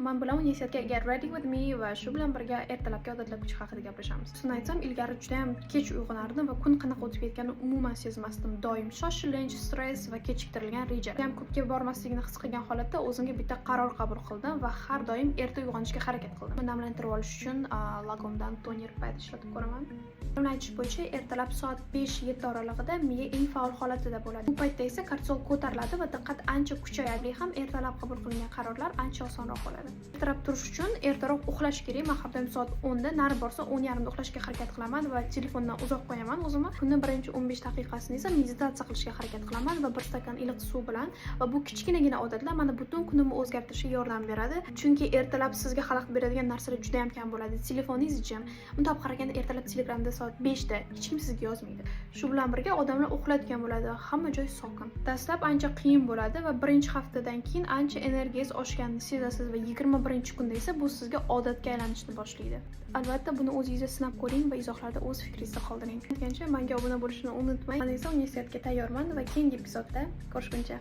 Men bilan universitetga Get Ready With Me va shu bilan birga ertalabki odatlar kuchi haqida gaplashamiz. Shuni aytsam, ilgari juda ham kech uyg'onardim va kun qanaqa o'tib ketganini umuman sezmasdim. Doim shoshilinch, stress va kechiktirilgan reja. Ham ko'pga bormasligini his qilgan holatda o'zimga bitta qaror qabul qildim va har doim erta uyg'onishga harakat qildim. Namlantirib olish uchun Lagomdan toner pad ishlatib ko'raman. Uning aytish bo'yicha ertalab soat 5-7 oralig'ida miya eng faol holatida bo'ladi. Bu paytda esa kortizol ko'tariladi va diqqat ancha kuchayadi, ham ertalab qabul qilingan qarorlar ancha osonroq bo'ladi. Ertalab turish uchun ertaroq uxlash kerak. Men har doim soat 10 da, nari borsa 10:30 da uxlashga harakat qilaman va telefondan uzoq qo'yaman o'zimni. Kunning birinchi 15 daqiqasini esa meditatsiya qilishga harakat qilaman va bir stakan iliq suv bilan va bu kichkinagina odatlar meni butun kunimni o'zgartirishga yordam beradi. Chunki ertalab sizga xalaqit beradigan narsalar juda ham kam bo'ladi. Telefoningiz jim. Bunday qaraganda ertalab Telegramda soat 5 da hech kim sizga yozmaydi. Shu bilan birga odamlar uxlayotgan bo'ladi, hamma joy sokin. Dastlab ancha qiyin bo'ladi va birinchi haftadan keyin ancha energiyangiz oshganini sezasiz va 21-kunda esa bu sizga odatga aylanishni boshlaydi. Albatta buni o'zingizda sinab ko'ring va izohlarda o'z fikringizni qoldiring. Menga obuna bo'lishni unutmang. Men esa universitetga tayyorman va keyingi epizodda ko'rishguncha